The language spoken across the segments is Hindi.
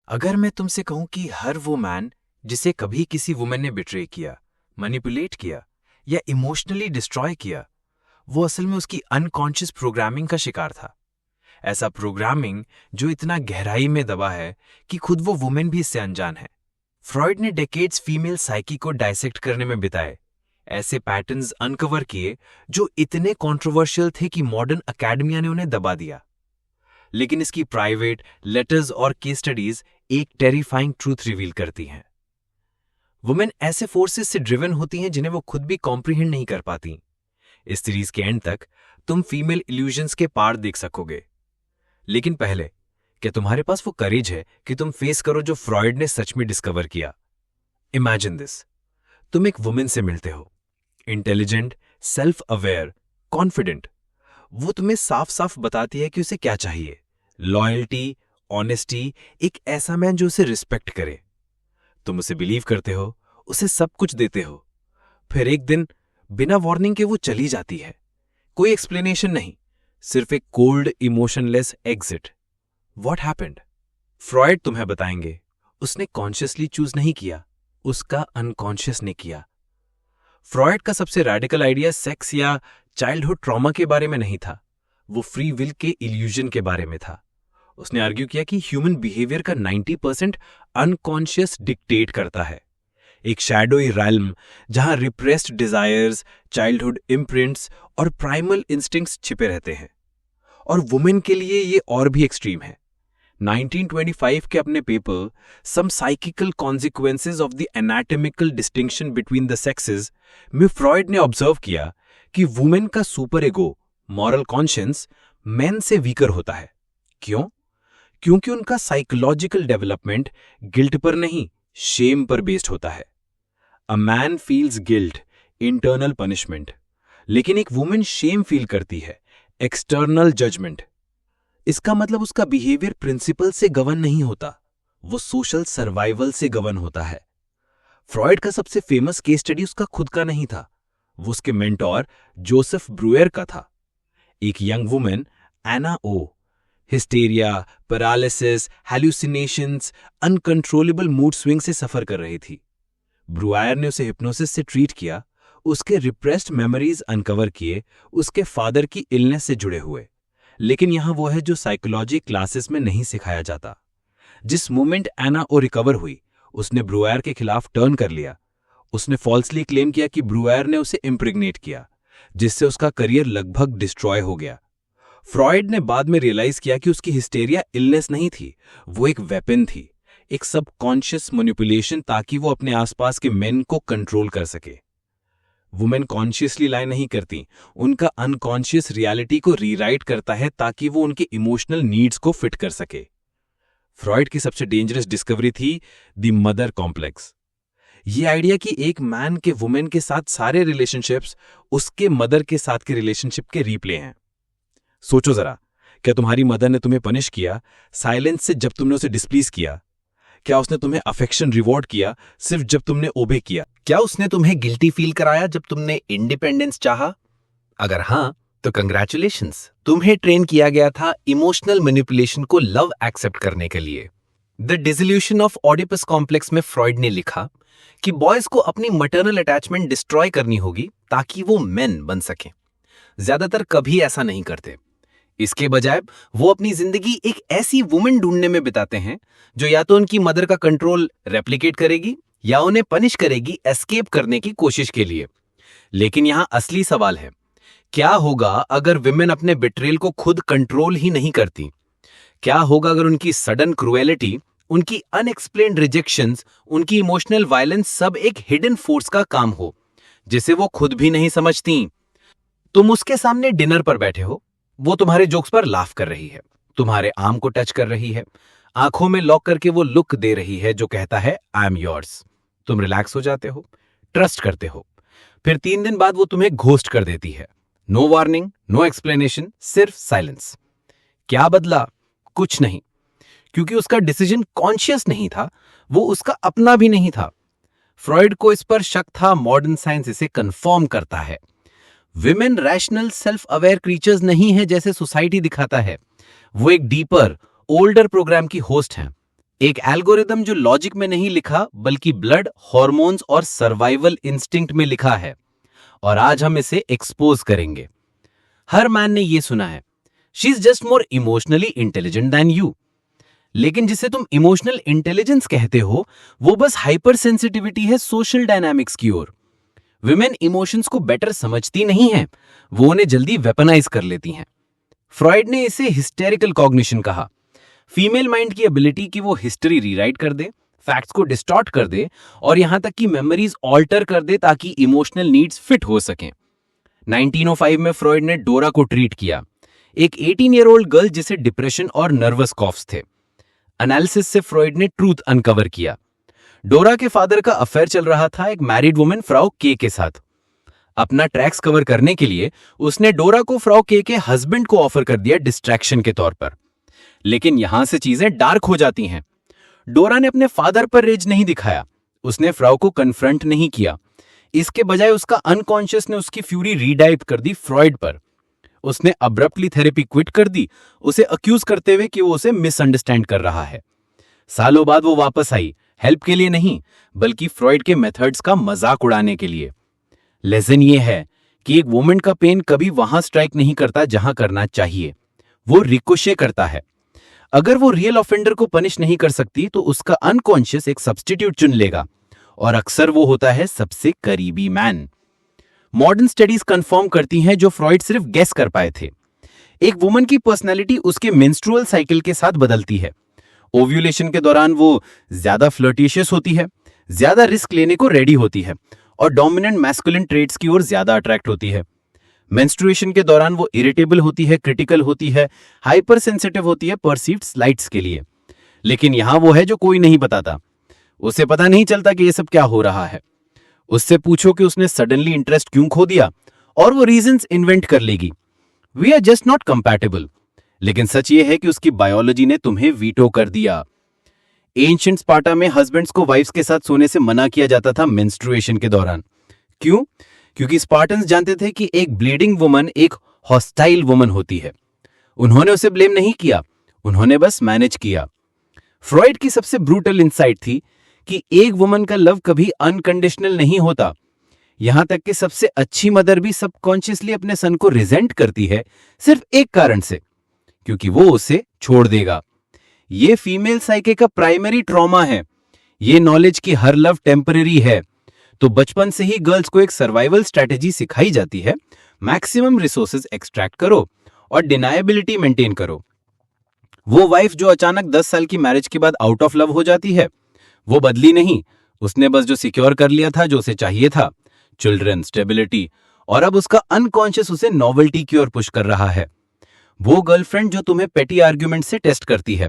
अगर मैं तुमसे कहूं कि हर वो मैन जिसे कभी किसी वुमेन ने बिट्रे किया, मैनिपुलेट किया या इमोशनली डिस्ट्रॉय किया, वो असल में उसकी अनकॉन्शियस प्रोग्रामिंग का शिकार था। ऐसा प्रोग्रामिंग जो इतना गहराई में दबा है कि खुद वो वुमेन भी इससे अनजान है। फ्रॉइड ने डेकेड्स फीमेल साइकी को डायसेक्ट करने में बिताए, ऐसे पैटर्न्स अनकवर किए जो इतने कंट्रोवर्शियल थे कि मॉडर्न अकेडमिया ने उन्हें दबा दिया। लेकिन इसकी प्राइवेट लेटर्स और केस स्टडीज एक टेरिफाइंग ट्रूथ रिवील करती हैं। वुमेन ऐसे फोर्सेस से ड्रिवन होती हैं जिन्हें वो खुद भी कॉम्प्रिहेंड नहीं कर पाती। इस सीरीज के एंड तक तुम फीमेल इल्यूजन्स के पार देख सकोगे। लेकिन पहले, क्या तुम्हारे पास वो करेज है कि तुम फेस करो जो फ्रॉइड ने सच में डिस्कवर किया? इमेजिन दिस, तुम एक वुमेन से मिलते हो, इंटेलिजेंट, सेल्फ अवेयर, कॉन्फिडेंट। वो तुम्हें साफ साफ बताती है कि उसे क्या चाहिए। लॉयल्टी, ऑनेस्टी, एक ऐसा मैन जो उसे रिस्पेक्ट करे। तुम उसे बिलीव करते हो, उसे सब कुछ देते हो। फिर एक दिन बिना वार्निंग के वो चली जाती है। कोई एक्सप्लेनेशन नहीं, सिर्फ एक cold emotionless exit. What happened? Freud तुम्हें बताएंगे, उसने कॉन्शियसली चूज नहीं किया, उसका अनकॉन्शियस ने किया। फ्रॉइड का सबसे रैडिकल आइडिया सेक्स या चाइल्डहुड ट्रॉमा के बारे में नहीं था, वो फ्री विल के इल्यूजन के बारे में था। उसने आर्ग्यू किया कि ह्यूमन बिहेवियर का 90% अनकॉन्शियस डिक्टेट करता है। एक शैडोई रैल्म जहां रिप्रेस्ड डिजायर्स, चाइल्डहुड इम्प्रिंट्स और प्राइमल इंस्टिंक्ट्स छिपे रहते हैं। और वुमेन के लिए ये और भी एक्सट्रीम है। 1925 के अपने paper some psychical consequences of the anatomical distinction between the sexes में फ्रॉइड ने ऑब्जर्व किया कि वुमेन का super ego, moral conscience, men से वीकर होता है। क्यों? क्योंकि उनका साइकोलॉजिकल डेवलपमेंट गिल्ट पर नहीं, शेम पर बेस्ड होता है। A man feels guilt, internal punishment, लेकिन एक वुमेन शेम फील करती है, एक्सटर्नल जजमेंट। इसका मतलब उसका बिहेवियर प्रिंसिपल से गवर्न नहीं होता, वो सोशल सर्वाइवल से गवर्न होता है। फ्रॉइड का सबसे फेमस केस स्टडी उसका खुद का नहीं था, वो उसके मेंटोर जोसेफ ब्रुएर का था। एक young women, Anna O, hysteria, paralysis, hallucinations, uncontrollable mood swing से सफर कर रही थी। ब्रुआयर ने उसे हिप्नोसिस से ट्रीट किया, उसके रिप्रेस्ड मेमोरीज अनकवर किए, उसके फादर की इलनेस से जुड़े हुए। लेकिन यहां वो है जो साइकोलॉजी क्लासेस में नहीं सिखाया जाता। जिस मोमेंट एना ओ रिकवर हुई, उसने ब्रुआयर के खिलाफ टर्न कर लिया। उसने फॉल्सली क्लेम किया कि ब्रुआयर ने उसे इम्प्रेग्नेट किया, जिससे उसका करियर लगभग डिस्ट्रॉय हो गया। फ्रॉइड ने बाद में रियलाइज किया कि उसकी हिस्टेरिया इलनेस नहीं थी, वो एक वेपन थी, एक सबकॉन्शियस मैनिपुलेशन, ताकि वो अपने आसपास के मेन को कंट्रोल कर सके। वुमेन कॉन्शियसली लाई नहीं करती, उनका अनकॉन्शियस रियलिटी को रीराइट करता है ताकि वो उनके इमोशनल नीड्स को फिट कर सके। फ्रॉइड की सबसे डेंजरस डिस्कवरी थी द मदर कॉम्प्लेक्स। ये आइडिया कि एक मैन के वुमेन के साथ सारे रिलेशनशिप्स उसके मदर के साथ के रिलेशनशिप के रीप्ले हैं। सोचो जरा, क्या तुम्हारी मदर ने तुम्हें पनिश किया साइलेंस से जब तुमने उसे डिस्प्लीज किया? क्या उसने तुम्हें अफेक्शन रिवॉर्ड किया सिर्फ जब तुमने ओबे किया? क्या उसने तुम्हें गिल्टी फील कराया जब तुमने इंडिपेंडेंस चाहा? अगर हां, तो कंग्रेचुलेशंस, तुम्हें ट्रेन किया गया था इमोशनल मैनिपुलेशन को लव एक्सेप्ट करने के लिए। The dissolution of Oedipus complex में फ्रॉइड ने लिखा कि बॉयज को अपनी मटर्नल अटैचमेंट डिस्ट्रॉय करनी होगी ताकि वो मेन बन सकें। ज्यादातर कभी ऐसा नहीं करते। इसके बजाय वो अपनी जिंदगी एक ऐसी वुमेन ढूंढने में बिताते हैं जो या तो उनकी मदर का कंट्रोल रेप्लिकेट करेगी या उन्हें पनिश करेगी एस्केप करने की कोशिश के लिए। लेकिन यहां असली सवाल है, क्या होगा अगर विमेन अपने बिट्रेल को खुद कंट्रोल ही नहीं करती? क्या होगा अगर उनकी सडन क्रुएलिटी, उनकी अनएक्सप्लेन्ड रिजेक्शंस, उनकी इमोशनल वायलेंस सब एक हिडन फोर्स का काम हो जिसे वो खुद भी नहीं समझती? तुम उसके सामने डिनर पर बैठे हो, वो तुम्हारे जोक्स पर लाफ कर रही है, तुम्हारे आर्म को टच कर रही है, आंखों में लॉक करके वो लुक दे रही है जो कहता है आई एम योर्स। तुम रिलैक्स हो जाते हो, ट्रस्ट करते हो। फिर 3 दिन बाद वो तुम्हें घोस्ट कर देती है। नो वार्निंग, नो एक्सप्लेनेशन, सिर्फ साइलेंस। क्या बदला? कुछ नहीं, क्योंकि उसका डिसीजन कॉन्शियस नहीं था, वो उसका अपना भी नहीं था। फ्रॉइड को इस पर शक था, मॉडर्न साइंस इसे कंफर्म करता है। Women rational self aware creatures नहीं है जैसे सोसाइटी दिखाता है, वो एक डीपर, ओल्डर प्रोग्राम की होस्ट हैं। एक एल्गोरिदम जो लॉजिक में नहीं लिखा बल्कि ब्लड, हॉर्मोन्स और सर्वाइवल इंस्टिंक्ट में लिखा है, और आज हम इसे एक्सपोज करेंगे। हर मैन ने यह सुना है, she is just more emotionally intelligent than you. लेकिन जिसे तुम इमोशनल इंटेलिजेंस कहते हो, वो बस हाइपर सेंसिटिविटी है सोशल डायनामिक्स की ओर। विमेन इमोशंस को बेटर समझती नहीं है, वो उन्हें जल्दी वेपनाइज कर लेती हैं। फ्रॉइड ने इसे हिस्टेरिकल कॉग्निशन कहा। फीमेल माइंड की एबिलिटी कि वो हिस्ट्री रीराइट कर दे, फैक्ट्स को डिस्टॉर्ट कर दे और यहां तक कि मेमोरीज ऑल्टर कर दे ताकि इमोशनल नीड्स फिट हो सकें। 1905 में फ्रॉइड ने डोरा को ट्रीट किया, एक 18 ईयर ओल्ड गर्ल जिसे डिप्रेशन और नर्वस कॉफ्स थे। एनालिसिस से फ्रॉइड ने ट्रूथ अनकवर किया। डोरा के फादर का अफेयर चल रहा था एक मैरिड वुमेन फ्राउ के साथ। अपना ट्रैक्स कवर करने के लिए उसने डोरा को फ्राउ के हस्बैंड को ऑफर कर दिया डिस्ट्रैक्शन के तौर पर। लेकिन यहां से चीजें डार्क हो जाती हैं। डोरा ने अपने फादर पर रेज नहीं दिखाया, उसने फ्राउ को कन्फ्रंट नहीं किया। इसके बजाय उसका अनकॉन्शियस ने उसकी फ्यूरी रीडायरेक्ट कर दी फ्रॉइड पर। उसने अब्रप्टली थेरेपी क्विट कर दी, उसे अक्यूज करते हुए कि वो उसे मिसअंडरस्टैंड कर रहा है। सालों बाद वो वापस आई, हेल्प के लिए नहीं बल्कि फ्रॉइड के मेथड्स का मजाक उड़ाने के लिए। लेसन ये है कि एक वुमेन का पेन कभी वहां स्ट्राइक नहीं करता जहां करना चाहिए, वो रिकोशे करता है। अगर वो रियल ऑफेंडर को पनिश नहीं कर सकती तो उसका अनकॉन्शियस एक सब्स्टिट्यूट चुन लेगा, और अक्सर वो होता है सबसे करीबी मैन। मॉडर्न स्टडीज कंफर्म करती हैं जो फ्रॉइड सिर्फ गेस कर पाए थे। एक वुमन की पर्सनैलिटी उसके मेंस्ट्रुअल साइकिल के साथ बदलती है। ओव्यूलेशन के दौरान वो ज्यादा फ्लर्टिशियस होती है, ज्यादा रिस्क लेने को रेडी होती है और डोमिनेंट मैस्कुलिन ट्रेट्स की ओर ज्यादा अट्रैक्ट होती है। मेंस्ट्रुएशन के दौरान वो इरिटेबल होती है, क्रिटिकल होती है, हाइपर सेंसिटिव होती है परसीव्ड स्लाइट्स के लिए। लेकिन यहां वो है जो कोई नहीं बताता। उसे पता नहीं चलता कि ये सब क्या हो रहा है। उससे पूछो कि उसने सडनली इंटरेस्ट क्यों खो दिया और वो रीजंस इन्वेंट कर लेगी। We are just not compatible. लेकिन सच ये है कि उसकी बायोलॉजी ने तुम्हें वीटो कर दिया। एंशिएंट स्पार्टा में हस्बैंड्स को वाइफ्स के साथ सोने से मना किया जाता था मेंस्ट्रुएशन के दौरान। क्यों? क्योंकि स्पार्टन्स जानते थे कि एक ब्लीडिंग वुमन एक हॉस्टाइल वुमन होती है। उन्होंने उसे ब्लेम नहीं किया, उन्होंने बस मैनेज किया। फ्रॉइड की सबसे ब्रूटल इंसाइट थी कि एक वुमन का लव कभी अनकंडीशनल नहीं होता। यहां तक कि सबसे अच्छी मदर भी सबकॉन्शियसली अपने सन को रिजेंट करती है, सिर्फ एक कारण से, क्योंकि वो उसे छोड़ देगा। ये फीमेल साइके का प्राइमरी ट्रॉमा है। ये नॉलेज कि हर लव टेम्पररी है। तो बचपन से ही गर्ल्स को एक सर्वाइवल स्ट्रेटेजी सिखाई जाती है, मैक्सिमम रिसोर्सेज एक्सट्रैक्ट करो और डिनायबिलिटी मेंटेन करो। वो वाइफ जो अचानक 10 साल की मैरिज के बाद आउट ऑफ लव हो जाती है, वो बदली नहीं, उसने बस जो सिक्योर कर लिया था जो उसे चाहिए था, चिल्ड्रन, स्टेबिलिटी, और अब उसका अनकॉन्शियस उसे नॉवेल्टी की ओर पुश कर रहा है। वो गर्लफ्रेंड जो तुम्हें पेटी आर्ग्यूमेंट से टेस्ट करती है,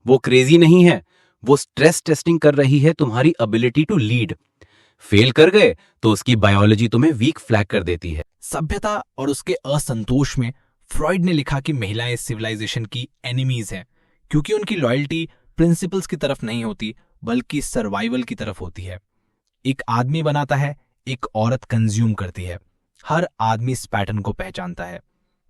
वो क्रेजी नहीं है, वो स्ट्रेस टेस्टिंग कर रही है तुम्हारी एबिलिटी टू लीड। फेल कर गए तो उसकी बायोलॉजी तुम्हें वीक फ्लैग कर देती है। सभ्यता और उसके असंतोष में फ्रॉइड ने लिखा कि महिलाएं सिविलाइजेशन की एनिमीज हैं, क्योंकि उनकी लॉयल्टी प्रिंसिपल्स की तरफ नहीं होती बल्कि सर्वाइवल की तरफ होती है। एक आदमी बनाता है, एक औरत कंज्यूम करती है। हर आदमी इस पैटर्न को पहचानता है।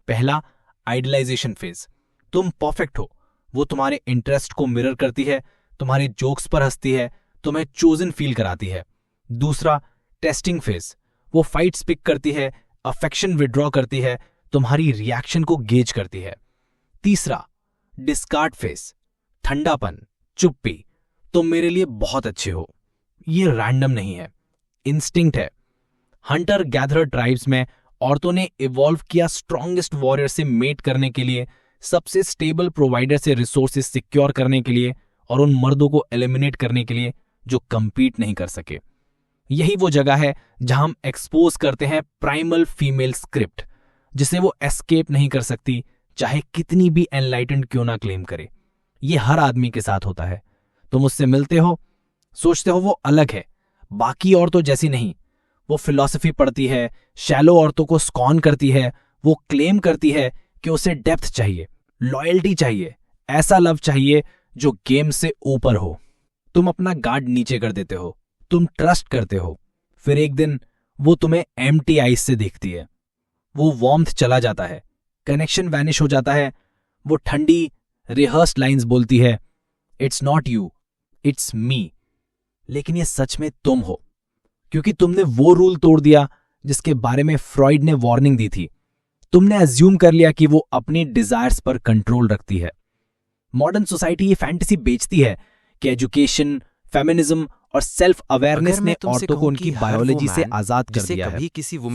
पहला, आइडलाइजेशन फेज। तुम परफेक्ट हो, वो तुम्हारे इंटरेस्ट को मिरर करती है, तुम्हारे जोक्स पर हंसती है, तुम्हें चोजन फील कराती है। दूसरा, टेस्टिंग फेज। वो फाइट्स पिक करती है, अफेक्शन विड्रॉ करती है, तुम्हारी रिएक्शन को गेज करती है। तीसरा, डिस्कार्ड फेज। ठंडापन, चुप्पी, तुम मेरे लिए बहुत अच्छे हो। ये रैंडम नहीं है, इंस्टिंक्ट है। हंटर गैदरर ट्राइब्स में औरतों ने इवॉल्व किया स्ट्रॉन्गेस्ट वॉरियर से मेट करने के लिए, सबसे स्टेबल प्रोवाइडर से रिसोर्सेज सिक्योर करने के लिए और उन मर्दों को एलिमिनेट करने के लिए जो कंपीट नहीं कर सके। यही वो जगह है जहां हम एक्सपोज करते हैं प्राइमल फीमेल स्क्रिप्ट, जिसे वो एस्केप नहीं कर सकती, चाहे कितनी भी एनलाइटेंड क्यों ना क्लेम करे। ये हर आदमी के साथ होता है। तुम उससे मिलते हो, सोचते हो वो अलग है, बाकी औरतों जैसी नहीं। वो फिलॉसफी पढ़ती है, शैलो औरतों को स्कॉन करती है, वो क्लेम करती है कि उसे डेप्थ चाहिए, लॉयल्टी चाहिए, ऐसा लव चाहिए जो गेम से ऊपर हो। तुम अपना गार्ड नीचे कर देते हो, तुम ट्रस्ट करते हो, फिर एक दिन वो तुम्हें एम्प्टी आईज से देखती है। वो वार्मथ चला जाता है, कनेक्शन वैनिश हो जाता है। वो ठंडी रिहर्स्ड लाइंस बोलती है, it's not you, it's me. लेकिन ये सच में तुम हो, क्योंकि तुमने वो रूल तोड़ दिया जिसके बारे में फ्रॉइड ने वार्निंग दी थी। तुमने अज्यूम कर लिया कि वो अपनी डिजायर्स पर कंट्रोल रखती है। मॉडर्न सोसाइटी ये फैंटेसी बेचती है कि एजुकेशन, फेमिनिज्म और सेल्फ अवेयरनेस ने औरतों को उनकी बायोलॉजी से आजाद कर दिया है।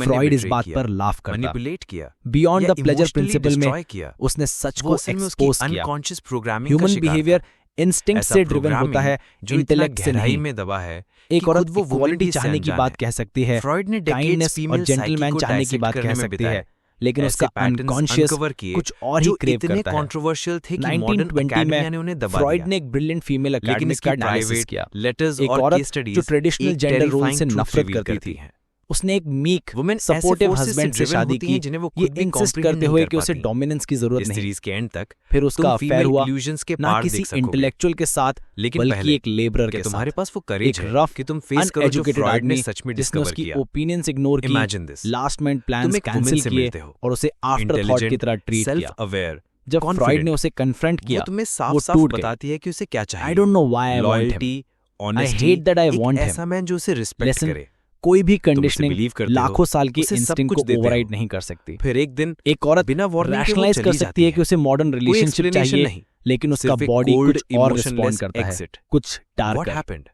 फ्रॉइड इस बात पर लाफ करता। मैनिपुलेट किया, बियॉन्ड द प्लेजर प्रिंसिपल में उसने सच को एक्सपोज किया। Unconscious programming human behaviour instinct से ड्रिवन होता है, इंटेलेक्ट से नहीं। में दबा है। एक औरत वो इक्वालिटी चाहने की बात कह सकती है, फ्रॉइड ने काइंडनेस और जेंटलमैन चाहने की बात कह सकती है, लेकिन उसका अनकॉन्शियस कुछ और ही क्रेव करता है। कंट्रोवर्शियल थे कि 1920 में फ्रॉइड ने एक ब्रिलियंट फीमेल एकेडमिक का एनालिसिस किया। एक औरत जो ट्रेडिशनल जेंडर रोल से नफरत करती थी, उसने एक मीक सपोर्टिव हस्बैंड से शादी की, ये इंसिस्ट करते हुए कि उसे डोमिनेंस की जरूरत नहीं। सीरीज के एंड तक फिर उसका अफेयर हुआ के ना किसी इंटेलेक्चुअल के साथ, बल्कि एक लेबरर के साथ। तुम्हारे पास वो करेज एक है रफ कि तुम फेस करो जो uneducated फ्रॉइड ने आदमी सच में जिसने डिस्कवर उसकी किया। ओपिनियंस इग्नोर की, Imagine this. लास्ट मिनट तुम प्लान्स एक कैंसिल woman से किए मिलते हो, और उसे आफ्टर थॉट की तरह ट्रीट सेल्फ किया। अवेयर, जब फ्रॉइड ने उसे कन्फ्रंट वो किया, तुम्हें वो साफ-साफ टूट गई। बताती है कि उसे क्या चाहिए। I don't know why I want him, loyalty, I honesty, hate that I want him. ऐसा मैन जो उसे रिस्पेक्ट Listen, करे। कोई भी तुम उसे कंडीशनिंग believe करते हो, लाखों साल की उसे सब इंस्टिंक्ट कुछ को देते हो। ओवरराइड नहीं कर सकती। फिर एक दिन एक औरत बिना वार्निंग के वो रैशनलाइज कर चली सकती जाती है कि उसे मॉडर्न रिलेशनशिप explanation चाहिए, नहीं, लेकिन उसका सिर्फ एक बॉडी cold, कुछ और emotionless रिस्पॉन्ड करता है, exit. कुछ What डार्कर। happened?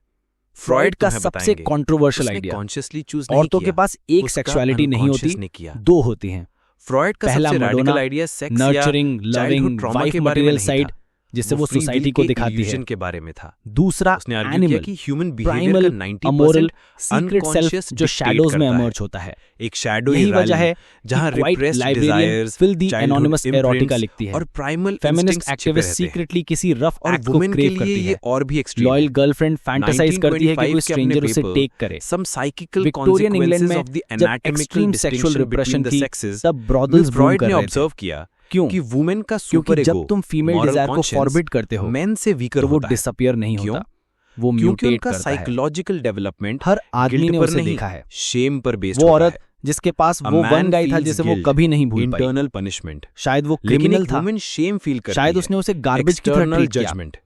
फ्रॉइड का तुम्हें सबसे बताएंगे। कंट्रोवर्शियल उसने आइडिया, consciously choose नहीं औरतों के किया, पास एक उसका सेक्सुअलिटी नहीं unconscious होती, ने किया। दो होती हैं। फ्रॉइड का पहला सबसे मडोना, radical idea सेक्स या nurturing, childhood loving, trauma wife के बारे में मटेरियल नहीं साइड, था। जिससे वो free सोसाइटी will को के दिखाती है। illusion के बारे में था। दूसरा उसने आर्ग्यू किया एनिमल, कि ह्यूमन बिहेवियर प्राइमल, का 90% अमोरल, सीक्रेट सेल्फ unconscious जो dictate शैडोज में करता है। इमर्ज होता है। एक शैडो यही वजह है जहां कि quite repressed librarian desires, fill दी childhood एनोनिमस एरोटिका imprints लिखती है और प्राइमल फेमिनिस्ट एक्टिविस्ट सीक्रेटली किसी रफ और एक्ट को वुमेन के क्रेव लिए करती ये है। और भी एक्सट्रीम लॉयल गर्लफ्रेंड फैंटेसाइज करती है कि कोई 1925 के स्ट्रेंजर अपने उसे paper, टेक करे। some psychical Victorian England consequences में of the जब anatomical extreme sexual distinction repression between the थी, sexes, तब ब्रॉदल्स बूम फ्रॉइड कर ने रहे थे। ऑब्जर्व किया क्यों? कि वुमेन का क्योंकि सुपर जब तुम फीमेल डिजायर को फॉरबिड करते हो, मेन से वीकर तो वो होता है। डिसअपियर नहीं क्यों? होता, वो क्योंकि म्यूटेट उनका करता है। साइकोलॉजिकल डेवलपमेंट हर आदमी guilt ने पर उसे नहीं, देखा है। शेम पर बेस्ड वो होता औरत है। जिसके पास A वो man वन गाय था feels जिसे वो guilt, कभी नहीं भूल पाई, इंटरनल पनिशमेंट, शायद वो लेकिन क्रिमिनल एक था, वुमेन शेम फील करती शायद है, उसने उसे गार्बेज की तरह एक्सटर्नल ट्रीट किया, जजमेंट।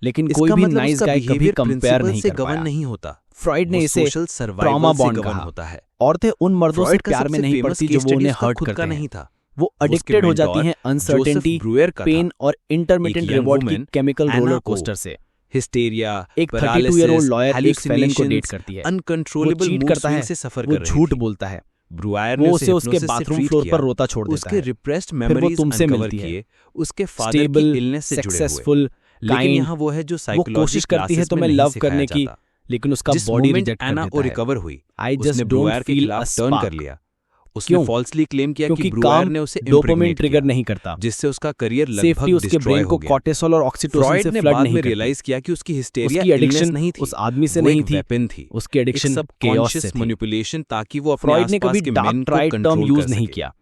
लेकिन इसका कोई भी मतलब नाइस उसका गाय कभी behavior कंपेयर principle नहीं से कर गवर्न पाया। नहीं होता। फ्रॉइड ने वो इसे social survival ट्रॉमा से बॉन्ड govern कहा। होता है। औरतें उन मर्दों से फ्रॉइड का प्यार में सबसे नहीं famous पड़ती जो case वो study उन्हें उसका हर्ट खुद करते का हैं। नहीं था, वो उसके एडिक्टेड हो mentor जाती हैं अनसर्टेनिटी, जोसेफ ब्रूअर का पेन था। और इंटरमिटेंट young रिवॉर्ड की woman, chemical Anna roller O, coaster से। हिस्टेरिया, एक 32-year-old लॉयर एक फेलन को डेट करती है, वो अनकंट्रोलेबल चीट मूड करता स्विंग है, से सफर वो कर रही झूठ थी। बोलता है, ब्रूअर वो ने उसे उसके hypnosis से बाथरूम treat फ्लोर किया, पर रोता छोड़ देता उसके है, रिप्रेस्ड फिर वो मेमोरीज तुमसे अनकवर मिलती है, किए, उसके फादर की स्टेबल, इलनेस से जुड़े हुए। सक्सेसफुल, लेकिन काइंड, यहाँ वो है जो वो साइकोलॉजी कोशिश करती है तुम्हें लव करने की, लेकिन उसका जिस बॉडी मोमेंट रिजेक्ट कर एना देता ओ है। रिकवर हुई, आई उसने जस्ट ब्रूअर डोंट के फील अ खिलाफ टर्न कर स्पार्क। लिया। उसने क्यों? फॉल्सली क्लेम किया कि क्योंकि ब्रूअर काम ने उसे डोपामिन impregnate ट्रिगर किया, नहीं करता, जिससे उसका करियर सेफ्टी लगभग उसके डिस्ट्रॉय ब्रेन को हो गया। कॉर्टिसोल और ऑक्सीटोसिन फ्रॉइड से ने फ्लड बाद नहीं में करती। रियलाइज किया कि उसकी हिस्टेरिया उसकी इलनेस एडिक्शन नहीं थी, उस आदमी से वो नहीं एक थी, वेपन थी, उसकी एडिक्शन सब केओस से कॉन्शियस थी। मैनिपुलेशन, ताकि वो अपने फ्रॉइड ने आसपास कभी के मेन डार्क को ट्राइड टर्म कंट्रोल यूज कर नहीं सके। किया,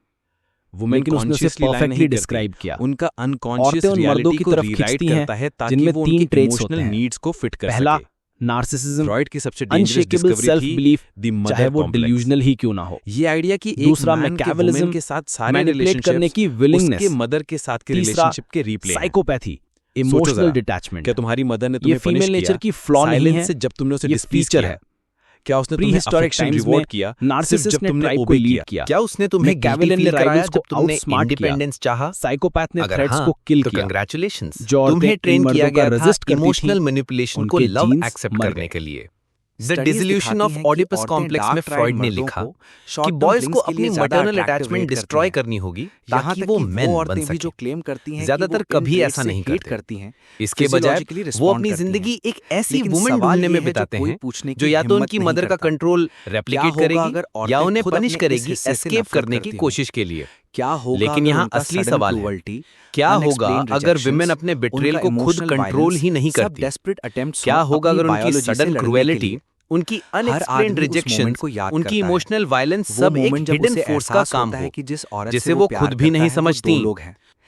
वुमेन लेकिन उसने उसे कॉन्शियसली लाई परफेक्टली नहीं डिस्क्राइब करती, किया। उनका अनकॉन्शियस औरतें उन मर्दों रियलिटी की को तरफ रीराइट खींचती हैं करता है ताकि जिनमें वो तीन उनके traits होते इमोशनल हैं। नीड्स को फिट कर पहला सके। नार्सिसिज्म, फ्रॉइड की सबसे डेंजरस अनशेकेबल डिस्कवरी सेल्फ थी बिलीफ, द मदर चाहे वो कॉम्प्लेक्स। डिल्यूजनल ही क्यों ना हो। ये आइडिया कि एक दूसरा मैन के मैकेवलिज्म, वुमेन के साथ सारे मैनिपुलेट करने रिलेशनशिप्स की विलिंगनेस। उसके मदर के साथ के तीसरा रिलेशनशिप के रिप्ले हैं। साइकोपैथी, सोचो इमोशनल जरा, डिटैचमेंट। क्या तुम्हारी मदर ने ये तुम्हें पनिश फीमेल किया नेचर की फ्लॉ नहीं साइलेंस है, से जब तुमने उसे ये डिस्प्लीज फीचर किया? है। क्या उसने तुम्हें प्रीहिस्टोरिक अफेक्शन टाइम्स रिवॉर्ड में किया सिर्फ नार्सिसिस्ट जब ने तुमने ट्राइब को ओबे लीड किया? किया। क्या उसने तुम्हें मैकियावेलियन गिल्टी ने फील कराया राइवल्स को जब तुमने outsmart किया। इंडिपेंडेंस चाहा? साइकोपैथ ने अगर थ्रेट्स हाँ, को किल तो किया। कंग्रेचुलेशंस, जो औरतें तुम्हें इन ट्रेन मर्दों किया का गया था resist करती इमोशनल थीं, मैनिपुलेशन को उनके लव genes एक्सेप्ट मर करने गए। के लिए। The dissolution of Oedipus complex में फ्रॉइड ने लिखा कि बॉयज को अपनी मैटरनल अटैचमेंट डिस्ट्रॉय करनी होगी ताकि वो मेन बन सकें। जो क्लेम करती हैं ज्यादातर कभी ऐसा नहीं करती हैं, इसके बजाय वो अपनी जिंदगी एक ऐसी वुमन ढूंढने में बिताते हैं जो या तो उनकी मदर का कंट्रोल रेप्लिकेट करेगी या उन्हें पनिश करेगी एस्केप करने की कोशिश के लिए। क्या होगा? लेकिन यहाँ असली सवाल है, क्या होगा अगर विमेन अपने बिट्रेयल को खुद कंट्रोल ही नहीं करती? क्या होगा अगर उनकी सडन क्रुएलिटी, उनकी अनएक्सप्लेन्ड रिजेक्शन, उनकी इमोशनल वायलेंस सब एक हिडन फोर्स का काम हो जिसे वो खुद भी नहीं समझती?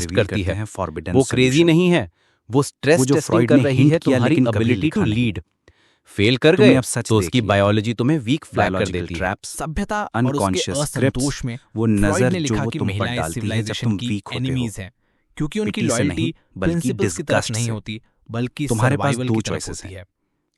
टेस्ट reveal करती करते है। हैं forbidden वो क्रेजी solution। नहीं है, वो स्ट्रेस वो जो टेस्टिंग फ्रॉइड कर ने रही hint है किया तुम्हारी लेकिन कभी एबिलिटी टू लिखा नहीं। लीड। फेल कर तुमने गए अब सच तो देख उसकी लिया। बायोलॉजी तुम्हें वीक फ्लैग कर Biological देती है। traps, सभ्यता और उसके unconscious असंतोष scripts, में वो फ्रॉइड नजर ने जो लिखा वो कि तुम पर महिलाएं डालती है जब सिविलाइजेशन तुम की वीक होते हो। एनिमीज हैं, क्योंकि उनकी पिटी से लॉयल्टी नहीं, बल्कि प्रिंसिपल्स की तरफ disgust नहीं से। होती बल्कि तुम्हारे पास सर्वाइवल दो की तरफ choices होती है। एक,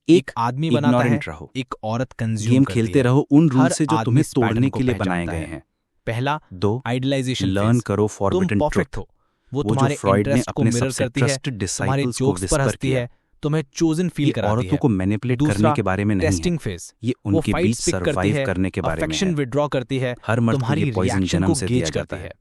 एक आदमी बनाता है, ignorant रहो। एक औरत कंज्यूम गेम करती खेलते है। रहो उन रूल हर से जो आदमी तुम्हें इस पैटर्न तोड़ने को के लिए बनाए पहचानता गए है। हैं। पहला, 2 आइडियलाइजेशन लर्न फेज। करो तुम फॉरबिडन परफेक्ट ट्रुथ। हो, वो वो जो तुम्हारे फ्रॉइड ने इंटरेस्ट को अपने मिरर सबसे करती है, ट्रस्टेड तुम्हारे डिसाइपल्स को जोक्स पर विस्पर हंसती किया। है, तुम्हें चोजन फील ये कराती औरतों है। को मैनिपुलेट करने दूसरा, के बारे में नहीं है, टेस्टिंग फेज। ये वो उनके बीच फाइट्स पिक करती सर्वाइव है, करने के बारे में अफेक्शन है। विड्रॉ करती है, हर मर्द को तुम्हारी ये पॉइजन रिएक्शन जन्म को से गेज दिया जाता करती है। है।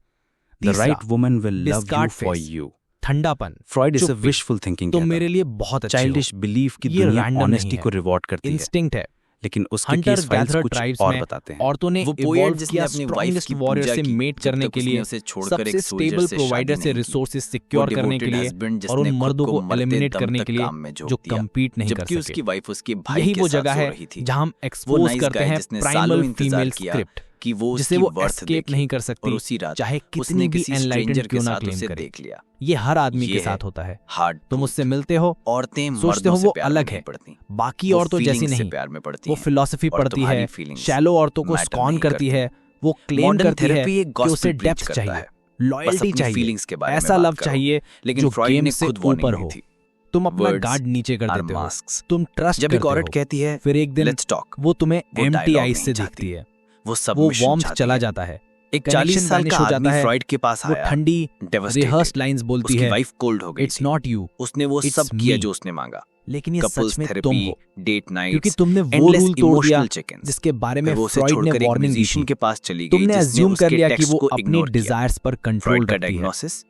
द तीसरा, right woman will love you discard for phase। You. ठंडापन, फ्रॉइड इज अ चुप्पी। विशफुल थिंकिंग तुम मेरे लिए बहुत अच्छे हो। चाइल्डिश बिलीफ की ये दुनिया random ऑनेस्टी नहीं है। को रिवॉर्ड करती है, इंस्टिंक्ट है। लेकिन उसके हंटर केस फाइल्स गैदरर कुछ ट्राइब्स और में बताते हैं। औरतों ने वो पोएट इवॉल्व जिसने किया अपनी वाइफ स्ट्रॉन्गेस्ट की वॉरियर पूजा से की, मेट जब करने तक के उसने लिए, उसे छोड़कर एक सबसे सोल्जर स्टेबल से प्रोवाइडर शादी से नहीं की। रिसोर्सेज वो सिक्योर करने के devoted लिए husband और जिसने उन खुद मर्दों को को मरते एलिमिनेट दम करने तक के लिए काम में झोंक जो दिया, कम्पीट नहीं कर जबकि उसकी सके। वाइफ उसके भाई यही के वो साथ जगह सो है रही थी। जहां हम वो एक्सपोज नाइस करते गाय हैं जिसने प्राइमल सालों इंतजार फीमेल किया स्क्रिप्ट। कि वो जिसे उसकी वो वर्थ एस्केप देखे नहीं कर और सकती, उसी रात चाहे उसने कितनी भी किसी एनलाइटेंड स्ट्रेंजर के क्यों ना साथ क्लेम उसे करे। देख लिया। ये हर आदमी ये के है साथ होता है। हार्ड तुम उससे मिलते हो, औरतें सोचते मर्दों हो से वो प्यार अलग में नहीं है, पड़ती, बाकी वो औरतों जैसी feelings से नहीं। प्यार में पड़ती वो हैं फिलॉसफी और पढ़ती तुम्हारी है, feelings शैलो औरतों को matter स्कॉन नहीं करती करती। है, वो क्लेम मॉडर्न करती है थेरेपी एक कि उसे gospel preach डेप्थ करता चाहिए, है, बस लॉयल्टी अपनी चाहिए, फीलिंग्स के बारे में ऐसा बात लव करो। चाहिए लेकिन जो फ्रॉइड गेम ने से खुद वार्निंग ऊपर दी हो। थी, तुम अपना Words गार्ड नीचे कर are देते हो, masks। तुम ट्रस्ट जब एक करते औरत हो, कहती है फिर एक दिन लेट्स टॉक, वो तुम्हें वो एम्प्टी dialogue आईज नहीं से चाहती, देखती है, वो वो सबमिशन वार्मथ चाहती चला है। जाता है, एक 40 साल का हो जाता आदमी है, फ्रॉइड के पास वो आया, ठंडी devastated। रिहर्स्ड लाइंस बोलती उसकी है, वाइफ कोल्ड हो गई इट्स थी, नॉट यू, उसने वो it's सब किया me। जो उसने मांगा, लेकिन ये कपल्स सच में तुम थेरेपी, हो, डेट क्योंकि नाइट्स, तुमने वो एंडलेस रूल तोड़ दिया इमोशनल चेक-इन्स। जिसके बारे में फिर वो उसे फ्रॉइड ने छोड़कर एक वार्निंग दी म्यूजिशियन थी। के पास चली गई तुमने जिसने अज्यूम कर उसके लिया कि टेक्स्ट वो को अपनी इग्नोर किया। डिजायर्स पर कंट्रोल फ्रॉइड का रखती है। डायग्नोसिस,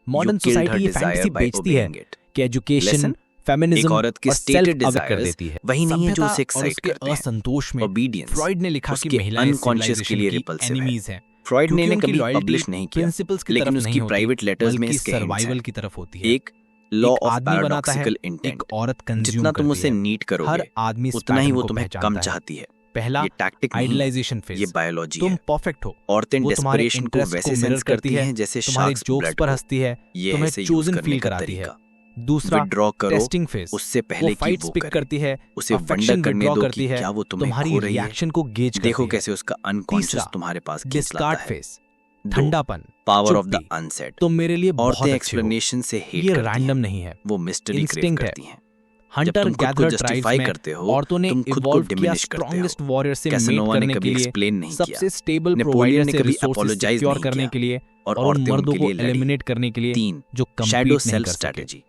मॉडर्न सोसाइटी ये फैंटेसी बेचती है कि एजुकेशन, एक फेमिनिज्म औरत के और सेल्फ stated अवेयर कर desires देती है। वही नहीं है जो सभ्यता उसे और excite उसके करते हैं। असंतोष में Obedience फ्रॉइड ने लिखा कि उसके महिलाएं unconscious के लिए civilization की repulsive है। enemies हैं, फ्रॉइड ने क्योंकि इन्हें उनकी कभी loyalty पब्लिश नहीं किया, प्रिंसिपल्स की लेकिन तरफ उसकी नहीं होती, प्राइवेट लेटर्स में बल्कि इसके hints हैं। सर्वाइवल की तरफ होती है। एक लॉ एक ऑफ आदमी बनाता है, पैराडॉक्सिकल एक इंटेंट, औरत कंज्यूम जितना तुम करती उसे है। नीड हर करोगे आदमी इस उतना ही पैटर्न वो को तुम्हें पहचानता कम है। चाहती है। पहला ये टैक्टिक नहीं है, आइडलाइजेशन फेज, ये बायोलॉजी तुम है। परफेक्ट हो, औरतें वो तुम्हारे डेस्परेशन को इंटरेस्ट वैसे को सेंस मिरर करती है, हैं जैसे तुम्हारे शार्क्स जोक्स ब्लड पर को। हंसती है, ये तुम्हें ऐसे यूज चोजन करने फील का कराती है। तरीका। दूसरा विड्रॉ करो टेस्टिंग फेज, उससे वो पहले कि फाइट्स वो पिक करे। करती है, उसे अफेक्शन वंडर करने विड्रॉ दो करती कि है, क्या वो तुम्हें तुम्हारी खो रही है। रिएक्शन को गेज देखो करती है। कैसे उसका अनकॉन्शियस तीसरा, तुम्हारे पास खींच डिस्कार्ड लाता है। फेज, दो, ठंडापन, पावर ऑफ द चुप्पी, अनसेड। तुम मेरे लिए बहुत औरतें अच्छे हो। एक्सप्लेनेशन से हेट ये करती रैंडम हैं, नहीं है, वो मिस्टरी क्रेव इंस्टिंक्ट है। करती हैं। जब हंटर तुम खुद को गैदरर जस्टिफाई ट्राइब्स में करते हो, औरतों ने तुम खुद को इवॉल्व किया डिमिनिश करते स्ट्रॉन्गेस्ट हो। वॉरियर से मेट कैसनोवा ने करने कभी के लिए, एक्सप्लेन नहीं सबसे किया, स्टेबल नेपोलियन प्रोवाइडर ने से कभी रिसोर्सेज apologize सिक्योर नहीं करने किया, के लिए और और उन औरतें मर्दों उनके को लिए लड़ी। एलिमिनेट करने के लिए 3, जो शैडो कम्पीट नहीं सेल्फ कर सके। स्ट्रेटजी।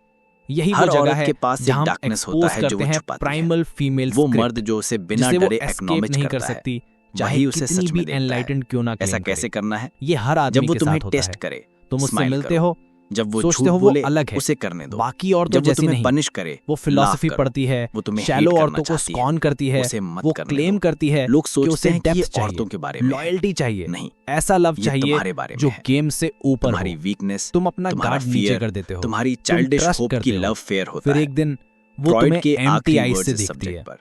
यही हर वो जगह औरत है के पास एक जहां हम डार्कनेस होता एक्सपोज है जो करते वो हैं छुपाती है। प्राइमल फीमेल वो स्क्रिप्ट, मर्द जो उसे बिना जिसे वो डरे एस्केप एक्नॉलेज नहीं कर करता है, सकती, चाहे वही उसे कितनी सच में भी देखता है। एनलाइटेंड क्यों ना ऐसा क्लेम कैसे करे। करना है? ये हर आदमी जब वो के तुम्हें साथ होता टेस्ट है। करे, तुम उससे स्माइल मिलते करो। हो, जब वो सोचते झूठ हो वो बोले अलग है, उसे करने दो। बाकी औरतों जब वो जैसी तुम्हें नहीं, पनिश करे, वो लाफ फिलॉसफी करो। पढ़ती है, वो तुम्हें शैलो hate करना औरतों को चाहती है, स्कॉन करती है, उसे मत वो करने क्लेम दो। करती है लोग कि सोचते उसे हैं कि ये डेप्थ चाहिए, औरतों के बारे में है। लॉयल्टी चाहिए, नहीं, ऐसा लव ये चाहिए तुम्हारे बारे में जो है। गेम से ऊपर तुम्हारी हो। वीकनेस, तुम अपना तुम्हारा गार्ड नीचे fear, कर देते हो, तुम्हारी तुम चाइल्डिश trust होप की करते हो। लव फेयर होता फिर है। एक दिन वो फ्रॉइड तुम्हें के एम्प्टी आखिरी आईज वर्ड्स से इस देखती सब्जेक्ट है, पर।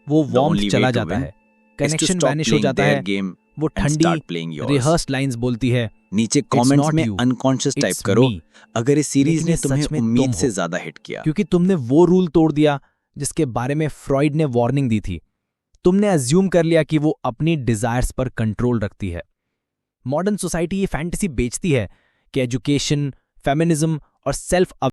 वो The वार्मथ only चला way to जाता win है, is to connection stop vanish हो playing जाता their है, game वो and ठंडी start playing yours। Rehearsed lines बोलती है, नीचे It's कमेंट्स not में you, अनकॉन्शियस टाइप it's करो me। अगर इस सीरीज लेकिन ने ये तुम्हें सच में उम्मीद तुम से हो, ज्यादा हिट किया। क्योंकि तुमने वो रूल तोड़ दिया जिसके बारे में फ्रॉइड ने वार्निंग दी थी। तुमने अज्यूम कर लिया कि वो अपनी डिजायर्स पर कंट्रोल रखती है। मॉडर्न सोसाइटी ये फैंटेसी बेचती है कि एजुकेशन, फेमिनिज्म और सेल्फ